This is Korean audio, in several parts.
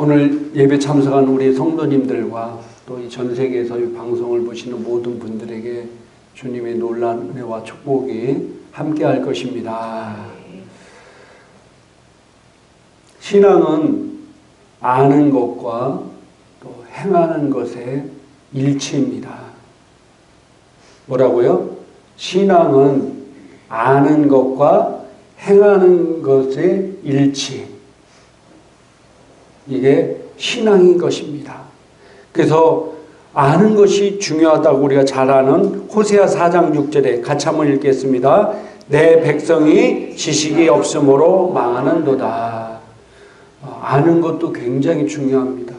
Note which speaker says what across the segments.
Speaker 1: 오늘 예배 참석한 우리 성도님들과 또 이 전 세계에서 이 방송을 보시는 모든 분들에게 주님의 놀라운 은혜와 축복이 함께 할 것입니다. 신앙은 아는 것과 또 행하는 것의 일치입니다. 뭐라고요? 신앙은 아는 것과 행하는 것의 일치. 이게 신앙인 것입니다. 그래서 아는 것이 중요하다고 우리가 잘 아는 호세아 4장 6절에 같이 한번 읽겠습니다. 내 백성이 지식이 없으므로 망하는도다. 아는 것도 굉장히 중요합니다.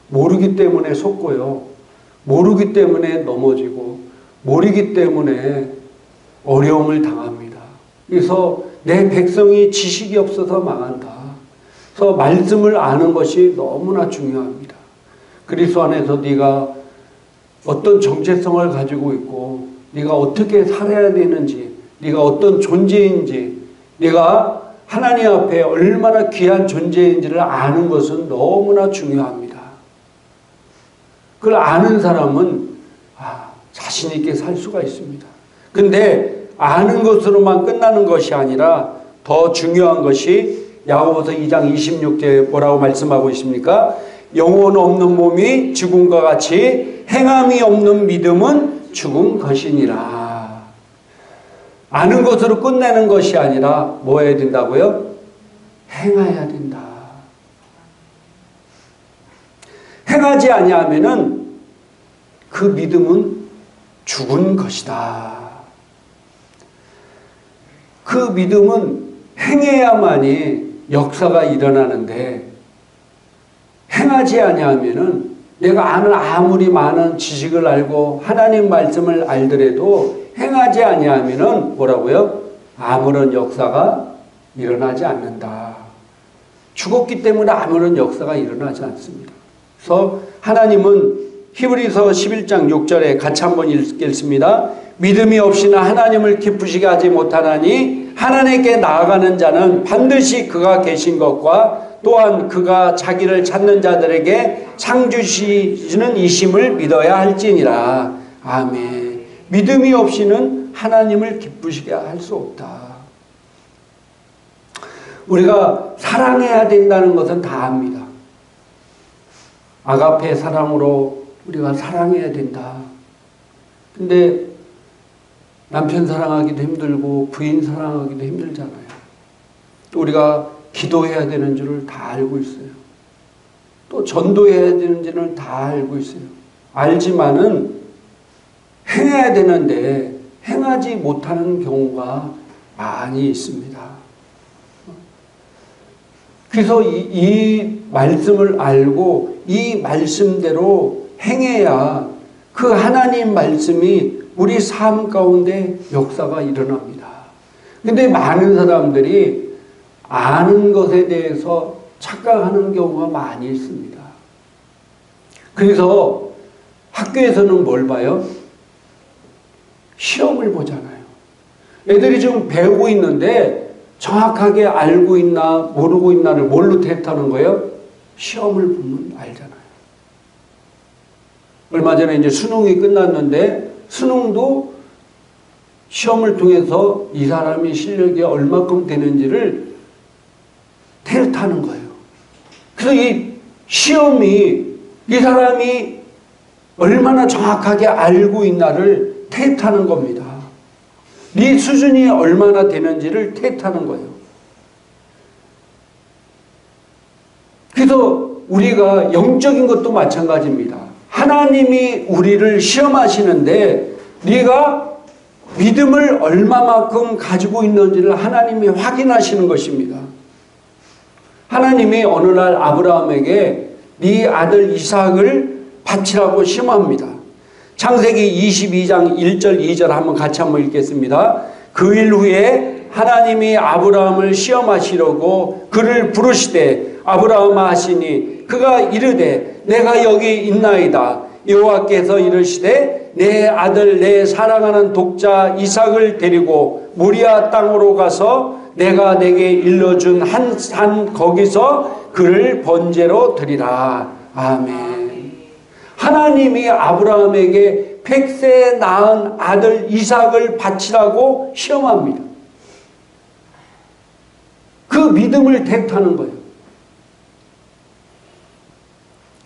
Speaker 1: 모르기 때문에 속고요. 모르기 때문에 넘어지고 모르기 때문에 어려움을 당합니다. 그래서 내 백성이 지식이 없어서 망한다. 그래서 말씀을 아는 것이 너무나 중요합니다. 그리스도 안에서 네가 어떤 정체성을 가지고 있고 네가 어떻게 살아야 되는지, 네가 어떤 존재인지, 네가 하나님 앞에 얼마나 귀한 존재인지를 아는 것은 너무나 중요합니다. 그걸 아는 사람은 자신 있게 살 수가 있습니다. 근데 아는 것으로만 끝나는 것이 아니라 더 중요한 것이 야고보서 2장 26절에 뭐라고 말씀하고 있습니까? 영혼 없는 몸이 죽음과 같이 행함이 없는 믿음은 죽은 것이니라. 아는 것으로 끝내는 것이 아니라 뭐 해야 된다고요? 행해야 된다. 행하지 아니하면은 그 믿음은 죽은 것이다. 그 믿음은 행해야만이 역사가 일어나는데 행하지 아니하면은 내가 아는 아무리 많은 지식을 알고 하나님 말씀을 알더라도 행하지 아니하면은 뭐라고요? 아무런 역사가 일어나지 않는다. 죽었기 때문에 아무런 역사가 일어나지 않습니다. 그래서 하나님은 히브리서 11장 6절에 같이 한번 읽겠습니다. 믿음이 없이는 하나님을 기쁘시게 하지 못하나니 하나님께 나아가는 자는 반드시 그가 계신 것과 또한 그가 자기를 찾는 자들에게 상 주시는 이심을 믿어야 할지니라. 아멘. 믿음이 없이는 하나님을 기쁘시게 할 수 없다. 우리가 사랑해야 된다는 것은 다 압니다. 아가페 사랑으로 우리가 사랑해야 된다. 근데 남편 사랑하기도 힘들고 부인 사랑하기도 힘들잖아요. 또 우리가 기도해야 되는 줄을 다 알고 있어요. 또 전도해야 되는 줄을 다 알고 있어요. 알지만은 행해야 되는데 행하지 못하는 경우가 많이 있습니다. 그래서 이 말씀을 알고 이 말씀대로 행해야 그 하나님 말씀이 우리 삶 가운데 역사가 일어납니다. 근데 많은 사람들이 아는 것에 대해서 착각하는 경우가 많이 있습니다. 그래서 학교에서는 뭘 봐요? 시험을 보잖아요. 애들이 지금 배우고 있는데 정확하게 알고 있나 모르고 있나를 뭘로 테스트하는 거예요? 시험을 보면 알잖아요. 얼마 전에 이제 수능이 끝났는데 수능도 시험을 통해서 이 사람이 실력이 얼마큼 되는지를 테스트하는 거예요. 그래서 이 시험이 이 사람이 얼마나 정확하게 알고 있나를 테스트하는 겁니다. 네 수준이 얼마나 되는지를 테스트하는 거예요. 그래서 우리가 영적인 것도 마찬가지입니다. 하나님이 우리를 시험하시는데 네가 믿음을 얼마만큼 가지고 있는지를 하나님이 확인하시는 것입니다. 하나님이 어느 날 아브라함에게 네 아들 이삭을 바치라고 시험합니다. 창세기 22장 1절 2절 한번 같이 한번 읽겠습니다. 그 일 후에 하나님이 아브라함을 시험하시려고 그를 부르시되 아브라함아 하시니 그가 이르되 내가 여기 있나이다. 여호와께서 이르시되 내 아들 내 사랑하는 독자 이삭을 데리고 모리아 땅으로 가서 내가 내게 일러준 한 거기서 그를 번제로 드리라. 아멘. 하나님이 아브라함에게 100세 낳은 아들 이삭을 바치라고 시험합니다. 그 믿음을 택하는 거예요.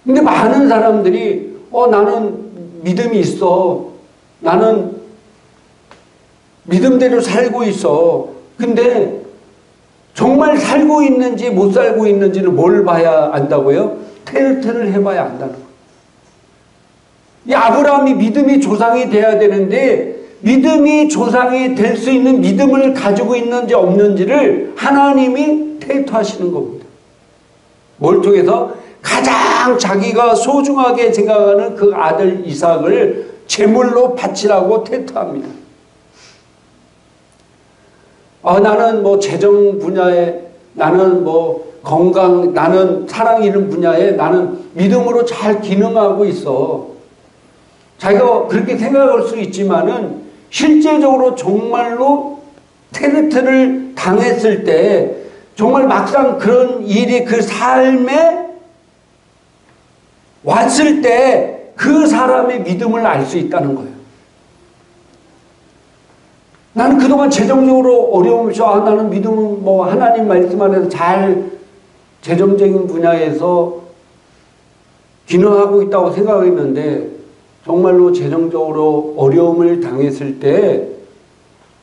Speaker 1: 근데 많은 사람들이 나는 믿음이 있어. 나는 믿음대로 살고 있어. 근데 정말 살고 있는지 못 살고 있는지를 뭘 봐야 안다고요? 테스트를 해봐야 안다는 거예요. 이 아브라함이 믿음이 조상이 돼야 되는데 믿음이 조상이 될 수 있는 믿음을 가지고 있는지 없는지를 하나님이 테스트하시는 겁니다. 뭘 통해서? 가장 자기가 소중하게 생각하는 그 아들 이삭을 제물로 바치라고 테스트합니다. 나는 뭐 재정 분야에, 나는 뭐 건강, 나는 사랑 이런 분야에 나는 믿음으로 잘 기능하고 있어. 자기가 그렇게 생각할 수 있지만은 실제적으로 정말로 테스트를 당했을 때 정말 막상 그런 일이 그 삶에 왔을 때 그 사람의 믿음을 알 수 있다는 거예요. 나는 그동안 재정적으로 어려움을 나는 믿음은 뭐 하나님 말씀 안에서 잘 재정적인 분야에서 기능하고 있다고 생각했는데 정말로 재정적으로 어려움을 당했을 때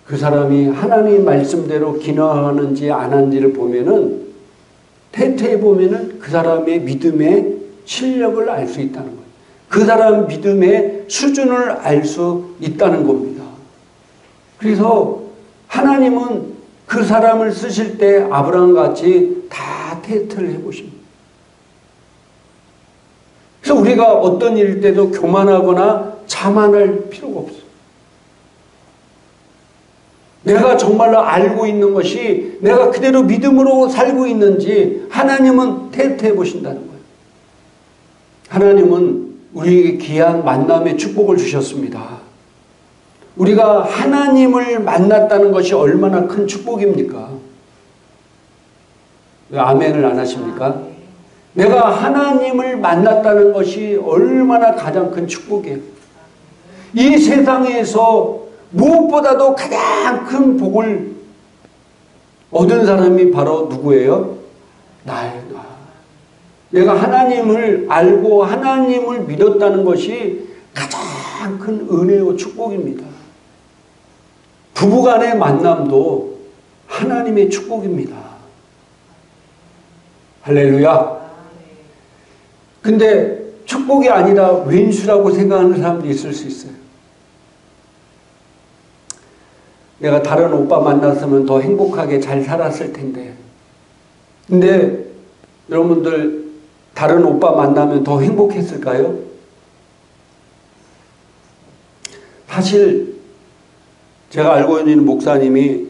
Speaker 1: 그 사람이 하나님 말씀대로 기능하는지 안 하는지를 보면은 테스트해 보면은 그 사람의 믿음의 실력을 알 수 있다는 거예요. 그 사람 믿음의 수준을 알 수 있다는 겁니다. 그래서 하나님은 그 사람을 쓰실 때 아브라함 같이 다 테스트를 해보십니다. 그래서 우리가 어떤 일일 때도 교만하거나 자만할 필요가 없어요. 내가 정말로 알고 있는 것이 내가 그대로 믿음으로 살고 있는지 하나님은 테스트해 보신다는 거예요. 하나님은 우리에게 귀한 만남의 축복을 주셨습니다. 우리가 하나님을 만났다는 것이 얼마나 큰 축복입니까? 왜 아멘을 안 하십니까? 내가 하나님을 만났다는 것이 얼마나 가장 큰 축복이에요. 이 세상에서 무엇보다도 가장 큰 복을 얻은 사람이 바로 누구예요? 나예요. 내가 하나님을 알고 하나님을 믿었다는 것이 가장 큰 은혜요 축복입니다. 부부간의 만남도 하나님의 축복입니다. 할렐루야. 근데 축복이 아니라 왼수라고 생각하는 사람도 있을 수 있어요. 내가 다른 오빠 만났으면 더 행복하게 잘 살았을 텐데. 근데 여러분들 다른 오빠 만나면 더 행복했을까요? 사실 제가 알고 있는 목사님이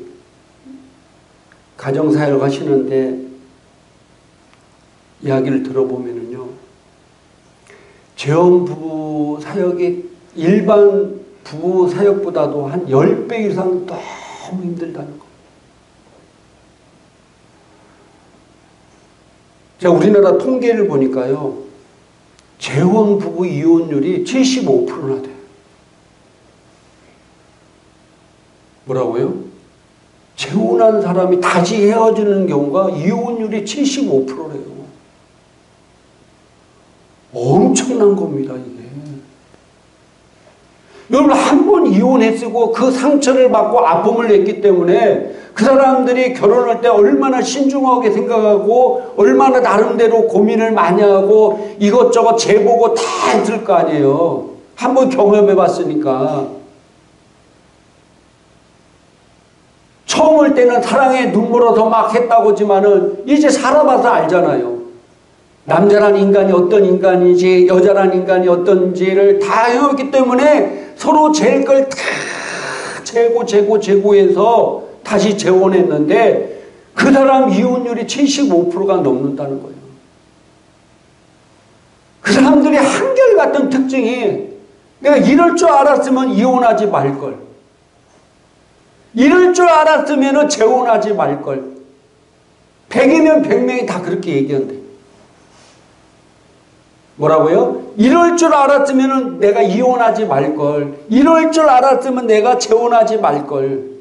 Speaker 1: 가정사역 하시는데 이야기를 들어보면은요, 재혼 부부 사역이 일반 부부 사역보다도 한 10배 이상 너무 힘들다는 거. 제가 우리나라 통계를 보니까요, 재혼 부부 이혼율이 75%나 돼요. 뭐라고요? 재혼한 사람이 다시 헤어지는 경우가 이혼율이 75%래요. 엄청난 겁니다, 이게. 여러분, 한 번 이혼했고 그 상처를 받고 아픔을 냈기 때문에 그 사람들이 결혼할 때 얼마나 신중하게 생각하고 얼마나 나름대로 고민을 많이 하고 이것저것 재보고 다 했을 거 아니에요. 한 번 경험해 봤으니까. 처음 올 때는 사랑에 눈물어서 막 했다고 하지만은 이제 살아봐서 알잖아요. 남자란 인간이 어떤 인간인지 여자란 인간이 어떤지를 다 해왔기 때문에 서로 잴 걸 다 재고해서 다시 재혼했는데 그 사람 이혼율이 75%가 넘는다는 거예요. 그 사람들이 한결같은 특징이 내가 이럴 줄 알았으면 이혼하지 말걸. 이럴 줄 알았으면 재혼하지 말걸. 100이면 100명이 다 그렇게 얘기한대. 뭐라고요? 이럴 줄 알았으면 내가 이혼하지 말걸. 이럴 줄 알았으면 내가 재혼하지 말걸.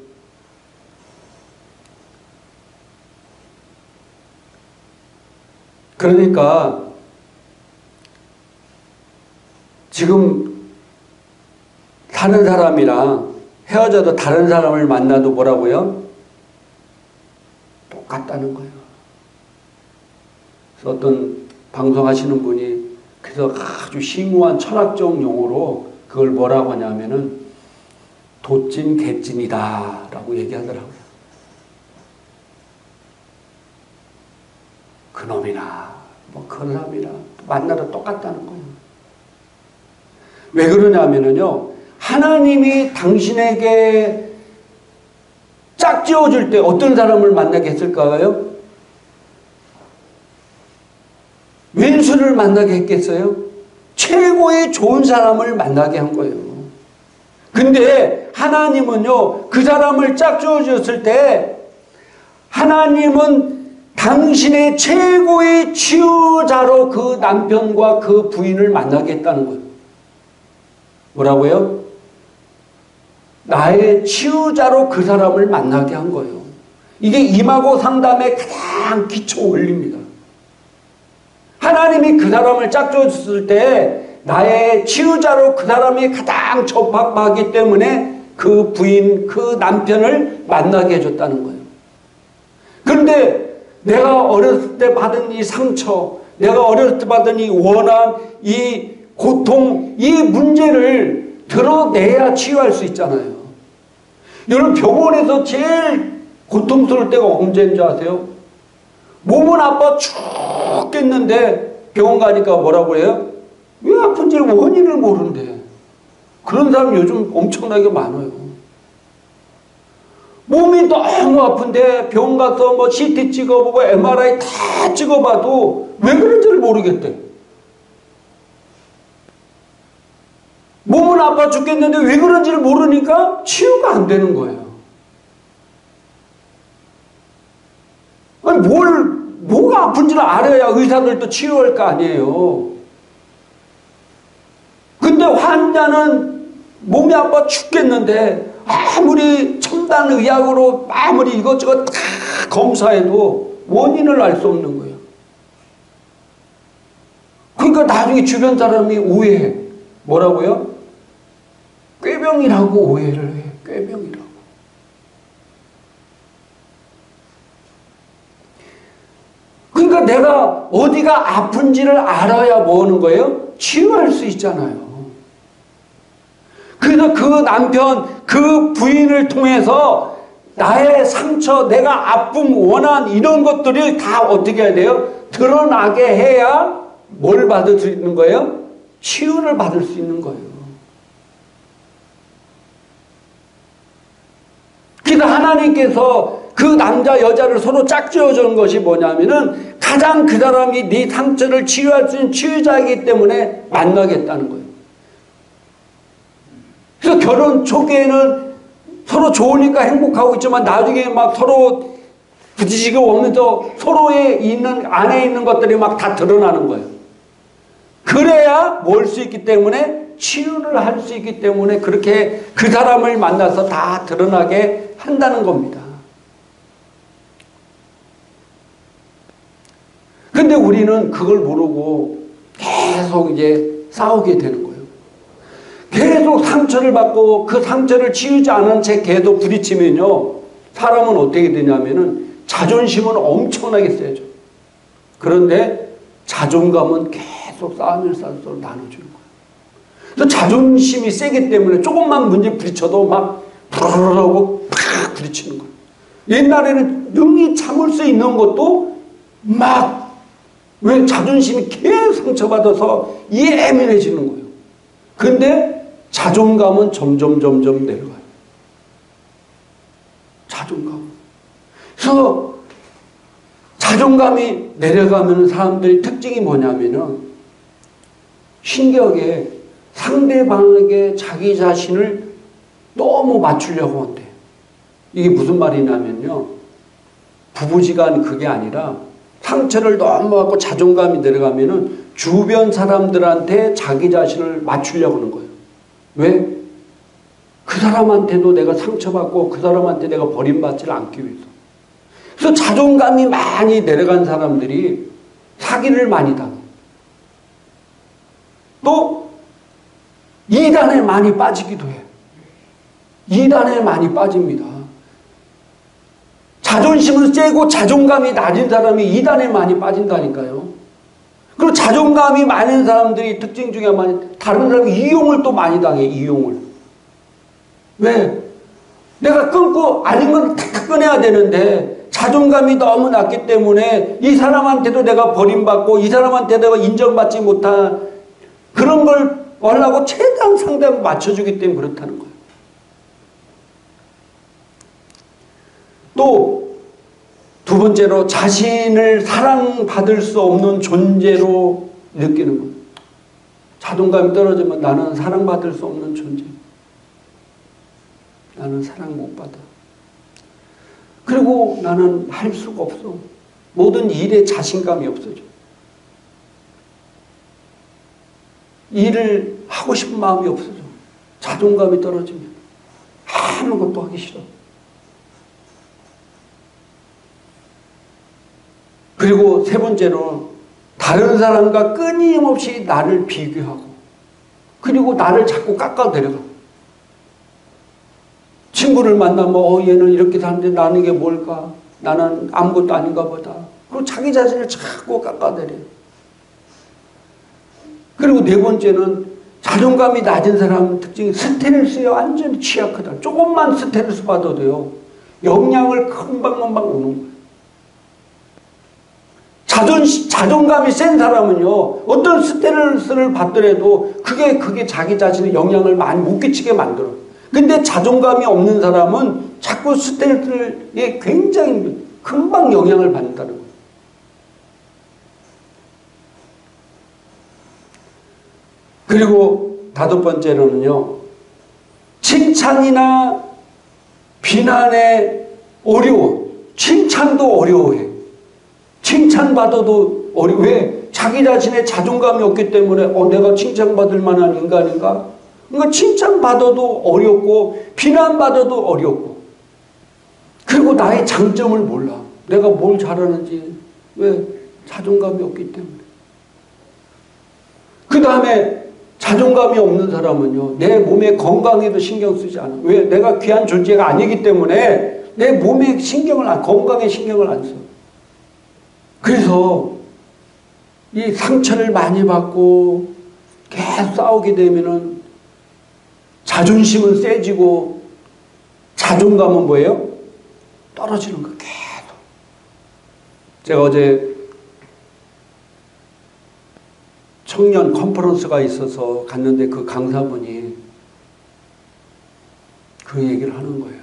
Speaker 1: 그러니까 지금 사는 사람이랑 헤어져도 다른 사람을 만나도 뭐라고요? 똑같다는 거예요. 그래서 어떤 방송하시는 분이 그래서 아주 심오한 철학적 용어로 그걸 뭐라고 하냐면은 도찐 개찐이다 라고 얘기하더라고요. 그놈이나 뭐 그런 사람이나 만나도 똑같다는 거예요. 왜 그러냐면은요, 하나님이 당신에게 짝지어줄 때 어떤 사람을 만나게 했을까요? 왼수를 만나게 했겠어요? 최고의 좋은 사람을 만나게 한 거예요. 근데 하나님은요, 그 사람을 짝지어줬을 때 하나님은 당신의 최고의 치유자로 그 남편과 그 부인을 만나게 했다는 거예요. 뭐라고요? 나의 치유자로 그 사람을 만나게 한 거예요. 이게 임하고 상담의 가장 기초 원리입니다. 하나님이 그 사람을 짝줬을 때 나의 치유자로 그 사람이 가장 적합하기 때문에 그 부인, 그 남편을 만나게 해줬다는 거예요. 그런데 내가 어렸을 때 받은 이 상처, 내가 어렸을 때 받은 이 원한, 이 고통, 이 문제를 드러내야 치유할 수 있잖아요. 여러분, 병원에서 제일 고통스러울 때가 언제인 줄 아세요? 몸은 아파 죽겠는데 병원 가니까 뭐라고 해요? 왜 아픈지 원인을 모르는데. 그런 사람 요즘 엄청나게 많아요. 몸이 너무 아픈데 병원 가서 뭐 CT 찍어보고 MRI 다 찍어봐도 왜 그런지를 모르겠대. 몸은 아파 죽겠는데 왜 그런지를 모르니까 치유가 안 되는 거예요. 아니 뭐가 아픈지를 알아야 의사들도 치유할 거 아니에요. 근데 환자는 몸이 아파 죽겠는데 아무리 첨단 의학으로 아무리 이것저것 다 검사해도 원인을 알 수 없는 거예요. 그러니까 나중에 주변 사람이 오해해. 뭐라고요? 꾀병이라고 오해를 해. 꾀병이라고. 그러니까 내가 어디가 아픈지를 알아야 뭐 하는 거예요? 치유할 수 있잖아요. 그래서 그 남편, 그 부인을 통해서 나의 상처, 내가 아픔, 원한 이런 것들이 다 어떻게 해야 돼요? 드러나게 해야 뭘 받을 수 있는 거예요? 치유를 받을 수 있는 거예요. 그래서 하나님께서 그 남자 여자를 서로 짝지어 주는 것이 뭐냐면은 가장 그 사람이 네 상처를 치유할 수 있는 치유자이기 때문에 만나겠다는 거예요. 그래서 결혼 초기에는 서로 좋으니까 행복하고 있지만 나중에 막 서로 부딪히고 오면서 서로의 있는 안에 있는 것들이 막 다 드러나는 거예요. 그래야 뭘 수 있기 때문에 치유를 할 수 있기 때문에 그렇게 그 사람을 만나서 다 드러나게 한다는 겁니다. 근데 우리는 그걸 모르고 계속 이제 싸우게 되는 거예요. 계속 상처를 받고 그 상처를 치유지 않은 채 계속 부딪히면요, 사람은 어떻게 되냐면은 자존심은 엄청나게 세죠. 그런데 자존감은 계속 쌓으면서 나눠주는 거예요. 그래서 자존심이 세기 때문에 조금만 문제 부딪혀도 막 부르르르하고 팍 부딪히는 거예요. 옛날에는 능히 참을 수 있는 것도 막 왜 자존심이 계속 상처받아서 예민해지는 거예요. 근데 자존감은 점점 내려가요. 자존감. 그래서 자존감이 내려가면 사람들의 특징이 뭐냐면은 신기하게 상대방에게 자기 자신을 너무 맞추려고 한대. 이게 무슨 말이냐면요. 부부지간 그게 아니라 상처를 너무 받고 자존감이 내려가면은 주변 사람들한테 자기 자신을 맞추려고 하는 거예요. 왜? 그 사람한테도 내가 상처받고 그 사람한테 내가 버림받지를 않기 위해서. 그래서 자존감이 많이 내려간 사람들이 사기를 많이 당해요. 또 이단에 많이 빠지기도 해요. 이단에 많이 빠집니다. 자존심을 세고 자존감이 낮은 사람이 이단에 많이 빠진다니까요. 그리고 자존감이 많은 사람들이 특징 중에 다른 사람이 이용을 또 많이 당해. 이용을. 왜? 내가 끊고 아닌 건 다 끊어야 되는데 자존감이 너무 낮기 때문에 이 사람한테도 내가 버림받고 이 사람한테 내가 인정받지 못한 그런 걸 하려고 최대한 상대하고 맞춰주기 때문에 그렇다는 거예요. 또 두 번째로 자신을 사랑받을 수 없는 존재로 느끼는 것. 자존감이 떨어지면 나는 사랑받을 수 없는 존재. 나는 사랑 못 받아. 그리고 나는 할 수가 없어. 모든 일에 자신감이 없어져. 일을 하고 싶은 마음이 없어져. 자존감이 떨어지면 아무것도 하기 싫어. 그리고 세 번째로 다른 사람과 끊임없이 나를 비교하고 그리고 나를 자꾸 깎아내려가. 친구를 만나면 얘는 이렇게 사는데 나는 이게 뭘까? 나는 아무것도 아닌가 보다. 그리고 자기 자신을 자꾸 깎아내려요. 그리고 네 번째는 자존감이 낮은 사람 특징이 스트레스에 완전히 취약하다. 조금만 스트레스 받아도요. 영향을 금방금방 오는 거예요. 자존감이 센 사람은요. 어떤 스트레스를 받더라도 그게 자기 자신의 영향을 많이 못 끼치게 만들어요. 근데 자존감이 없는 사람은 자꾸 스트레스에 굉장히 금방 영향을 받는다는 거예요. 그리고 다섯 번째로는요. 칭찬이나 비난에 어려워. 칭찬도 어려워해. 칭찬받아도 어려워. 왜? 자기 자신의 자존감이 없기 때문에 내가 칭찬받을 만한 인간인가? 그러니까 칭찬받아도 어렵고 비난받아도 어렵고 그리고 나의 장점을 몰라. 내가 뭘 잘하는지. 왜? 자존감이 없기 때문에. 그 다음에 자존감이 없는 사람은요. 내 몸의 건강에도 신경 쓰지 않아. 왜? 내가 귀한 존재가 아니기 때문에 내 몸에 건강에 신경을 안 써. 그래서 이 상처를 많이 받고 계속 싸우게 되면은 자존심은 세지고 자존감은 뭐예요? 떨어지는 거예요. 계속. 제가 어제 청년 컨퍼런스가 있어서 갔는데 그 강사분이 그 얘기를 하는 거예요.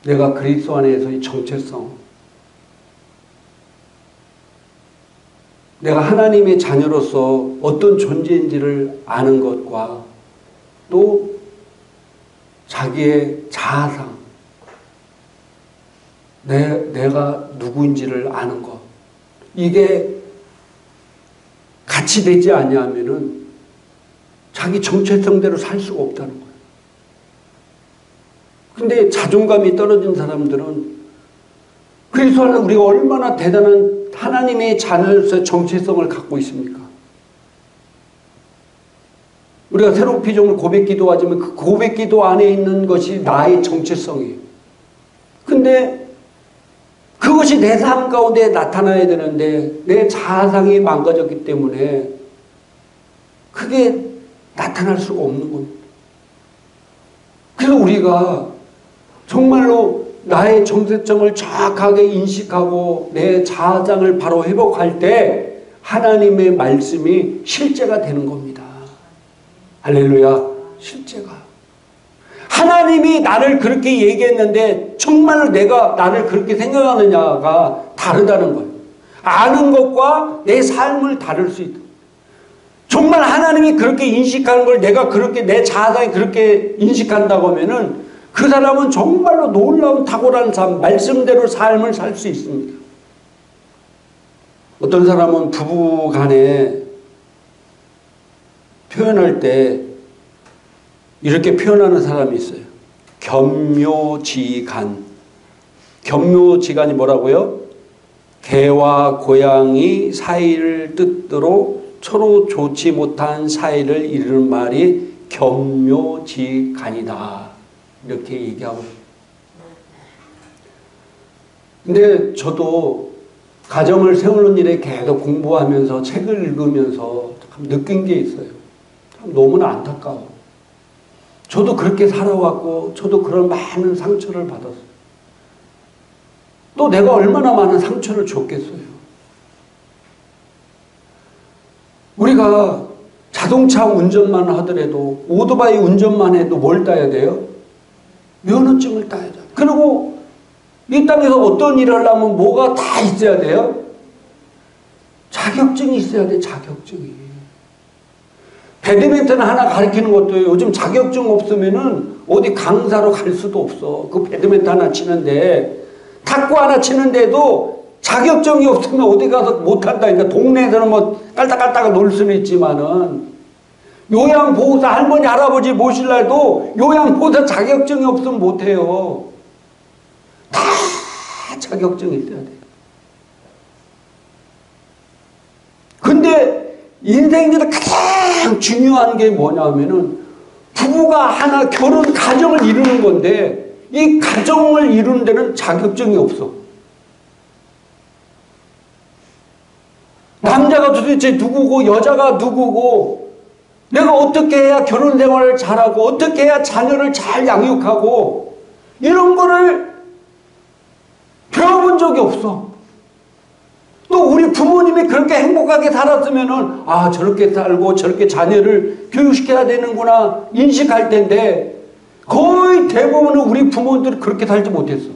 Speaker 1: 내가 그리스도 안에서의 정체성, 내가 하나님의 자녀로서 어떤 존재인지를 아는 것과 또 자기의 자아상, 내가 누구인지를 아는 것, 이게 같이 되지 않냐면은 자기 정체성대로 살 수가 없다는 거예요. 근데 자존감이 떨어진 사람들은 그래서 우리가 얼마나 대단한 하나님의 자녀로서의 정체성을 갖고 있습니까? 우리가 새로운 피조물 고백 기도하지만 그 고백 기도 안에 있는 것이 나의 정체성이에요. 근데 그것이 내 삶 가운데 나타나야 되는데 내 자아상이 망가졌기 때문에 그게 나타날 수가 없는 겁니다. 그래서 우리가 정말로 나의 정체성을 정확하게 인식하고 내 자아상을 바로 회복할 때 하나님의 말씀이 실제가 되는 겁니다. 할렐루야. 실제가. 하나님이 나를 그렇게 얘기했는데 정말로 내가 나를 그렇게 생각하느냐가 다르다는 거예요. 아는 것과 내 삶을 다를 수 있다. 정말 하나님이 그렇게 인식하는 걸 내가 그렇게 내 자아상이 그렇게 인식한다고 하면은 그 사람은 정말로 놀라운 탁월한 삶, 말씀대로 삶을 살 수 있습니다. 어떤 사람은 부부 간에 표현할 때 이렇게 표현하는 사람이 있어요. 겸묘지간. 겸묘지간이 뭐라고요? 개와 고양이 사이를 뜻대로 서로 좋지 못한 사이를 이루는 말이 겸묘지간이다. 이렇게 얘기하고. 근데 저도 가정을 세우는 일에 계속 공부하면서 책을 읽으면서 참 느낀 게 있어요. 참 너무나 안타까워. 저도 그렇게 살아왔고 저도 그런 많은 상처를 받았어요. 또 내가 얼마나 많은 상처를 줬겠어요. 우리가 자동차 운전만 하더라도 오토바이 운전만 해도 뭘 따야 돼요? 면허증을 따야 돼요. 그리고 이 땅에서 어떤 일을 하려면 뭐가 다 있어야 돼요? 자격증이 있어야 돼. 자격증이. 배드민턴 하나 가르치는 것도 요즘 자격증 없으면은 어디 강사로 갈 수도 없어. 그 배드민턴 하나 치는데 탁구 하나 치는데도 자격증이 없으면 어디 가서 못한다니까. 동네에서는 뭐 깔딱깔딱 놀 수는 있지만은 요양보호사 할머니 할아버지 모실라 해도 요양보호사 자격증이 없으면 못해요. 다 자격증이 있어야 돼요. 근데 인생에서 가장 중요한 게 뭐냐면은 부부가 하나 결혼 가정을 이루는 건데 이 가정을 이루는 데는 자격증이 없어. 남자가 도대체 누구고 여자가 누구고 내가 어떻게 해야 결혼 생활을 잘하고 어떻게 해야 자녀를 잘 양육하고 이런 거를 배워본 적이 없어. 또 우리 부모님이 그렇게 행복하게 살았으면은 아 저렇게 살고 저렇게 자녀를 교육시켜야 되는구나 인식할 텐데 거의 대부분은 우리 부모들이 그렇게 살지 못했어.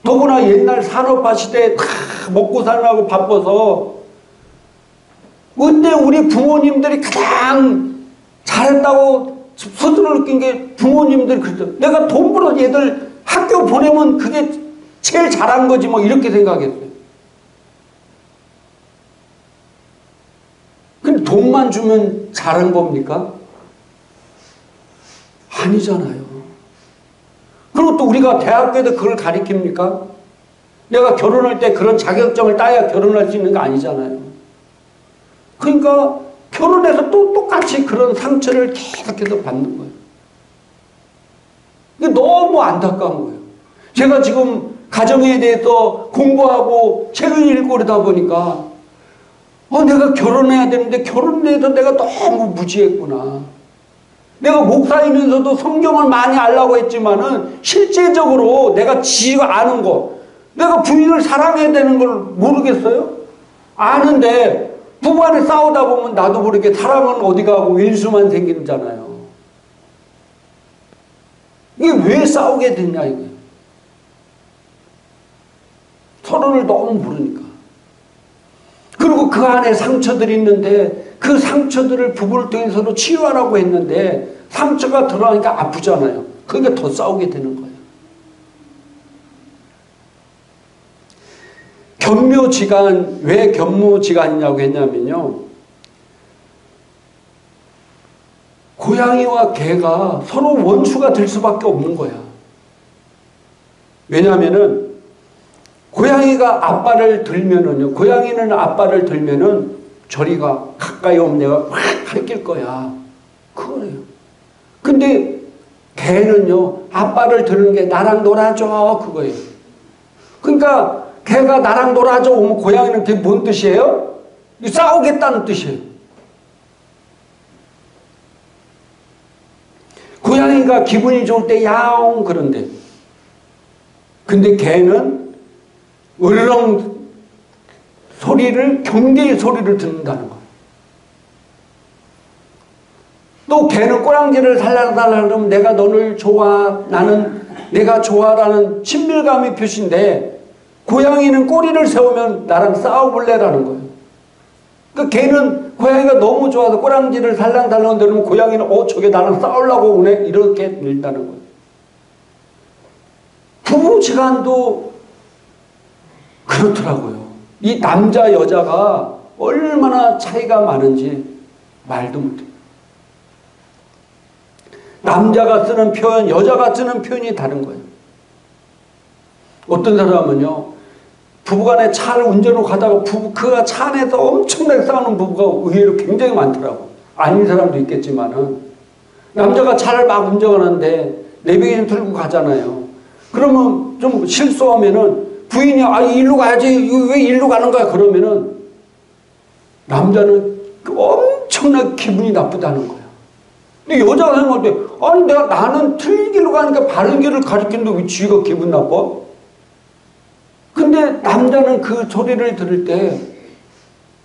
Speaker 1: 더구나 옛날 산업화 시대에 다 먹고 살라고 바빠서 그때 우리 부모님들이 가장 잘했다고 스스로 느낀 게 부모님들이 그랬어. 내가 돈 벌어서 얘들 학교 보내면 그게 제일 잘한 거지 뭐 이렇게 생각했어요. 근데 돈만 주면 잘한 겁니까? 아니잖아요. 그리고 또 우리가 대학교에도 그걸 가르칩니까? 내가 결혼할 때 그런 자격증을 따야 결혼할 수 있는 거 아니잖아요. 그러니까 결혼해서 또 똑같이 그런 상처를 계속해서 받는 거예요. 이게 너무 안타까운 거예요. 제가 지금 가정에 대해서 공부하고 책을 읽고 그러다 보니까 내가 결혼해야 되는데 결혼에 대해서 내가 너무 무지했구나. 내가 목사이면서도 성경을 많이 알라고 했지만은 실제적으로 내가 지가 아는 거, 내가 부인을 사랑해야 되는 걸 모르겠어요? 아는데 부부 안에 싸우다 보면 나도 모르게 사랑은 어디 가고 윈수만 생기잖아요. 이게 왜 싸우게 됐냐 이거예요. 서로를 너무 모르니까. 그리고 그 안에 상처들이 있는데 그 상처들을 부부를 통해서도 치유하라고 했는데 상처가 드러나니까 아프잖아요. 그러니까 더 싸우게 되는 거예요. 겸묘지간, 왜 겸묘지간이냐고 했냐면요. 고양이와 개가 서로 원수가 될 수밖에 없는 거야. 왜냐하면은 고양이가 아빠를 들면은요, 고양이는 아빠를 들면은 저리가 가까이 오면 내가 확 가르칠 거야. 그거예요. 근데 개는요, 아빠를 들은 게 나랑 놀아줘. 그거예요. 그러니까 개가 나랑 놀아줘 오면 고양이는 그게 뭔 뜻이에요? 싸우겠다는 뜻이에요. 고양이가 기분이 좋을 때 야옹 그런데 근데 개는 으르렁 소리를 경계의 소리를 듣는다는 거예요. 또 개는 꼬랑지를 살랑살랑 그러면 내가 너를 좋아 나는 내가 좋아라는 친밀감의 표시인데 고양이는 꼬리를 세우면 나랑 싸워볼래라는 거예요. 그 개는 고양이가 너무 좋아서 꼬랑지를 살랑살랑 들으면 고양이는 저게 나랑 싸우려고 오네 이렇게 들린다는 거예요. 부부지간도 그렇더라고요. 이 남자 여자가 얼마나 차이가 많은지 말도 못해요. 남자가 쓰는 표현, 여자가 쓰는 표현이 다른 거예요. 어떤 사람은요, 부부간에 차를 운전으로 가다가 그가 차 안에서 엄청나게 싸우는 부부가 의외로 굉장히 많더라고. 아닌 사람도 있겠지만은, 남자가 차를 막 운전하는데 내비게이션 들고 가잖아요. 그러면 좀 실수하면은 부인이 일로 가야지, 왜 일로 가는 거야? 그러면은 남자는 엄청나게 기분이 나쁘다는 거야. 근데 여자가 생각할 때, 나는 틀린 길로 가니까 바른 길을 가리키는데 왜 지가 기분 나빠? 근데 남자는 그 소리를 들을 때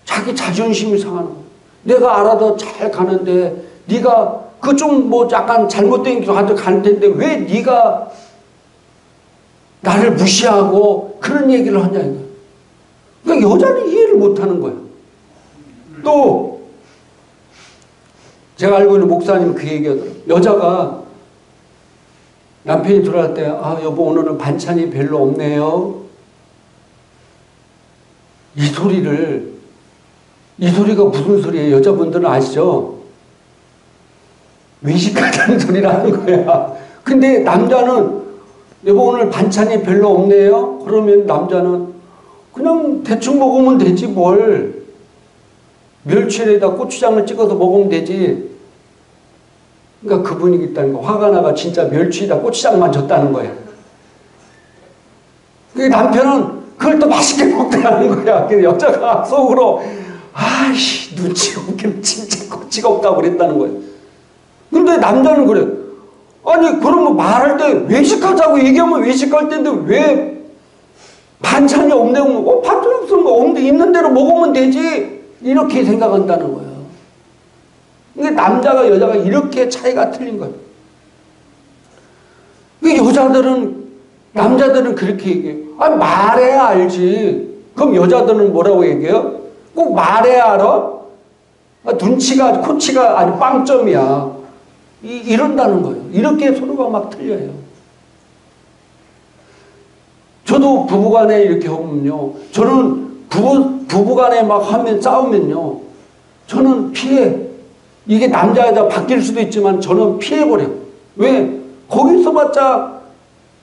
Speaker 1: 자기 자존심이 상하는 거야. 내가 알아도 잘 가는데 네가 그 좀 뭐 약간 잘못된 길로 갈 텐데 왜 네가 나를 무시하고 그런 얘기를 하냐 이거. 그러니까 여자는 이해를 못하는 거야. 또 제가 알고 있는 목사님은 그 얘기하더라고요. 여자가 남편이 들어갈 때 여보 오늘은 반찬이 별로 없네요. 이 소리가 무슨 소리예요? 여자분들은 아시죠? 외식하자는 소리라는 거야. 근데 남자는 여보 오늘 반찬이 별로 없네요. 그러면 남자는 그냥 대충 먹으면 되지 뭘. 멸치에다 고추장을 찍어서 먹으면 되지. 그러니까 그 분위기 있다는 거. 화가 나가 진짜 멸치에다 고추장만 줬다는 거야. 그 남편은 그걸 또 맛있게 먹더라는 거야. 그래서 여자가 속으로 아이씨 눈치 없긴 진짜 고치가 없다고 그랬다는 거예요. 근데 남자는 그래. 아니 그러면 말할 때 외식하자고 얘기하면 외식할 텐데 왜 반찬이 없네요? 반찬이 없으면 없는데 있는 대로 먹으면 되지. 이렇게 생각한다는 거예요. 이게 남자가 여자가 이렇게 차이가 틀린 거예요. 남자들은 그렇게 얘기해요. 말해야 알지. 그럼 여자들은 뭐라고 얘기해요? 꼭 말해야 알아? 코치가 아주 빵점이야. 이런다는 거예요. 이렇게 서로가 막 틀려요. 저도 부부간에 이렇게 하면요. 저는 부부간에 막 싸우면요. 저는 피해. 이게 남자, 여자 바뀔 수도 있지만 저는 피해버려. 왜? 거기서 봤자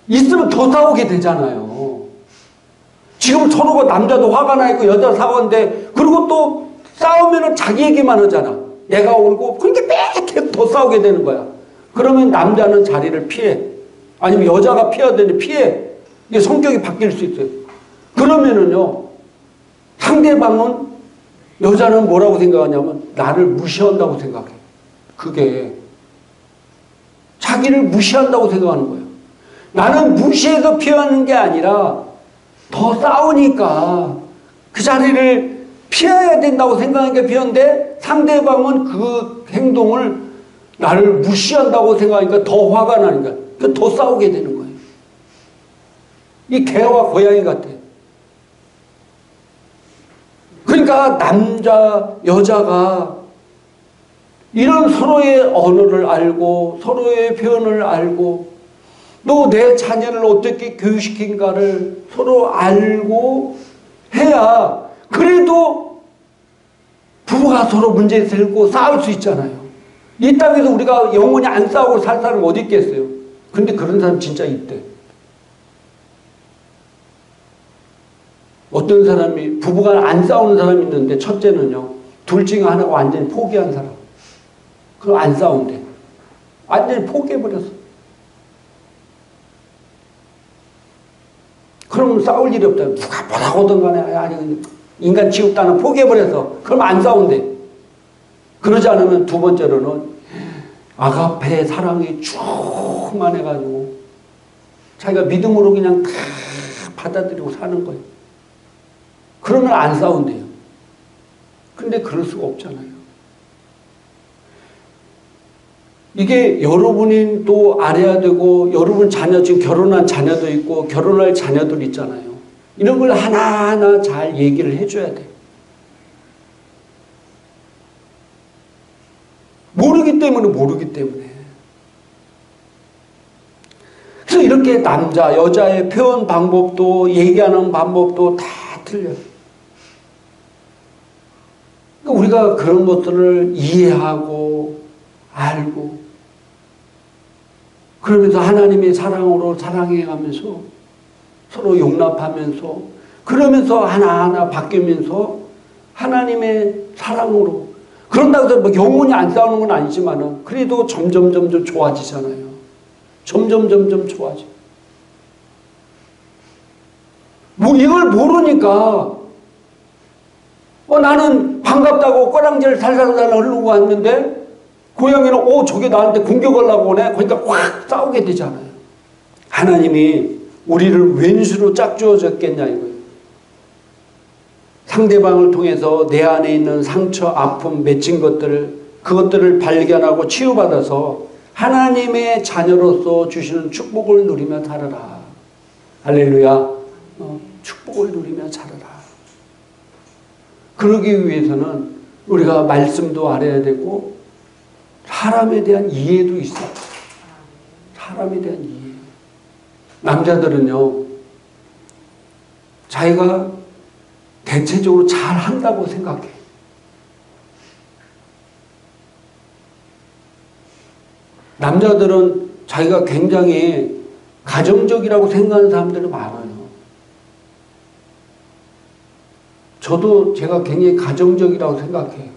Speaker 1: 있으면 더 싸우게 되잖아요. 지금 서로가 남자도 화가 나 있고 여자 싸우는데 그리고 또 싸우면은 자기 얘기만 하잖아. 내가 울고 그러니까 계속 더 싸우게 되는 거야. 그러면 남자는 자리를 피해. 아니면 여자가 피해야 되는데 피해. 이게 성격이 바뀔 수 있어요. 그러면은요. 상대방은 여자는 뭐라고 생각하냐면 나를 무시한다고 생각해. 그게 자기를 무시한다고 생각하는 거예요. 나는 무시해서 피하는 게 아니라 더 싸우니까 그 자리를 피해야 된다고 생각하는 게 피하는데 상대방은 그 행동을 나를 무시한다고 생각하니까 더 화가 나니까 더 싸우게 되는 거예요. 이 개와 고양이 같아. 그러니까 남자, 여자가 이런 서로의 언어를 알고 서로의 표현을 알고 또 내 자녀를 어떻게 교육시킨가를 서로 알고 해야 그래도 부부가 서로 문제 들고 싸울 수 있잖아요. 이 땅에서 우리가 영원히 안 싸우고 살 사람 어디 있겠어요? 근데 그런 사람 진짜 있대. 어떤 사람이 부부가 안 싸우는 사람이 있는데 첫째는요. 둘 중에 하나가 완전히 포기한 사람. 그럼 안 싸운대. 완전히 포기해버렸어. 그럼 싸울 일이 없다. 누가 뭐라고 하든 간에 아니 인간 취급다는 포기해버려서 그럼 안 싸운대. 그러지 않으면 두 번째로는 아가페의 사랑이 충만해가지고 자기가 믿음으로 그냥 다 받아들이고 사는 거예요. 그러면 안 싸운대요. 근데 그럴 수가 없잖아요. 이게 여러분이 또 알아야 되고 여러분 자녀 지금 결혼한 자녀도 있고 결혼할 자녀들 있잖아요. 이런 걸 하나하나 잘 얘기를 해줘야 돼. 모르기 때문에. 그래서 이렇게 그렇게 남자, 여자의 표현 방법도 얘기하는 방법도 다 틀려요. 우리가 그런 것들을 이해하고 알고 그러면서 하나님의 사랑으로 사랑해가면서 서로 용납하면서 그러면서 하나하나 바뀌면서 하나님의 사랑으로 그런다고 해서 뭐 영원히 안 싸우는 건 아니지만은 그래도 점점 좋아지잖아요. 점점 좋아져. 뭐 이걸 모르니까 나는 반갑다고 꼬랑지를 살살살 흐르고 왔는데 고양이는 저게 나한테 공격하려고 오네. 그러니까 확 싸우게 되잖아요. 하나님이 우리를 왼수로 짝주어졌겠냐 이거예요. 상대방을 통해서 내 안에 있는 상처, 아픔, 맺힌 것들을 그것들을 발견하고 치유받아서 하나님의 자녀로서 주시는 축복을 누리며 살아라. 할렐루야. 축복을 누리며 살아라. 그러기 위해서는 우리가 말씀도 알아야 되고 사람에 대한 이해도 있어요. 사람에 대한 이해. 남자들은요, 자기가 대체적으로 잘 한다고 생각해. 남자들은 자기가 굉장히 가정적이라고 생각하는 사람들이 많아요. 저도 제가 굉장히 가정적이라고 생각해요.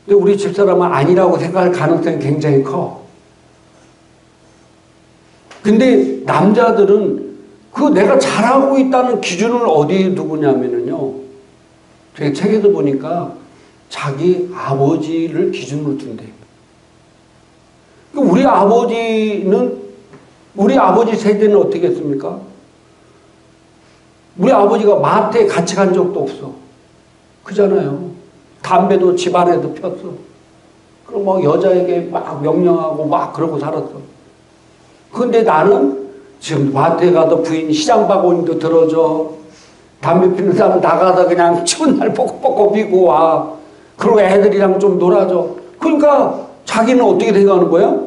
Speaker 1: 근데 우리 집사람은 아니라고 생각할 가능성이 굉장히 커. 근데 남자들은 그 내가 잘하고 있다는 기준을 어디에 두느냐면요. 제가 책에서 보니까 자기 아버지를 기준으로 둔대. 우리 아버지 세대는 어떻게 했습니까? 우리 아버지가 마트에 같이 간 적도 없어. 그잖아요. 담배도 집안에도 폈어. 그럼 뭐 여자에게 막 명령하고 막 그러고 살았어. 근데 나는 지금 마트에 가도 부인 시장 바구니도 들어줘. 담배 피는 사람 나가서 그냥 추운 날 뻑뻑 피고 와. 그리고 애들이랑 좀 놀아줘. 그러니까 자기는 어떻게 생각하는 거야?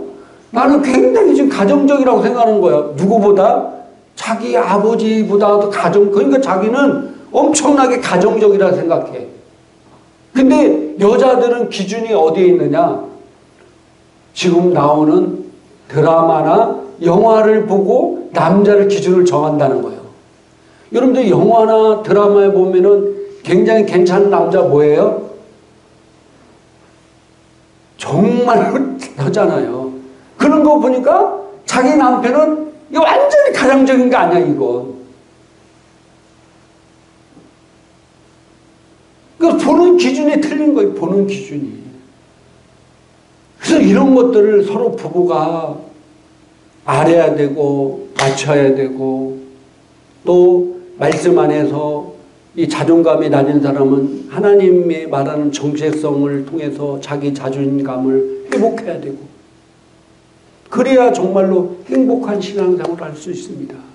Speaker 1: 나는 굉장히 지금 가정적이라고 생각하는 거야. 누구보다? 자기 아버지보다도 그러니까 자기는 엄청나게 가정적이라고 생각해. 근데 여자들은 기준이 어디에 있느냐? 지금 나오는 드라마나 영화를 보고 남자를 기준을 정한다는 거예요. 여러분들 영화나 드라마에 보면은 굉장히 괜찮은 남자 뭐예요? 정말 여자잖아요. 그런 거 보니까 자기 남편은 이거 완전히 가정적인 거 아니야, 이거. 그러니까 보는 기준이 틀린 거예요, 보는 기준이. 그래서 이런 것들을 서로 부부가 알아야 되고, 맞춰야 되고, 또 말씀 안에서 이 자존감이 낮은 사람은 하나님의 말하는 정체성을 통해서 자기 자존감을 회복해야 되고, 그래야 정말로 행복한 신앙생활을 할 수 있습니다.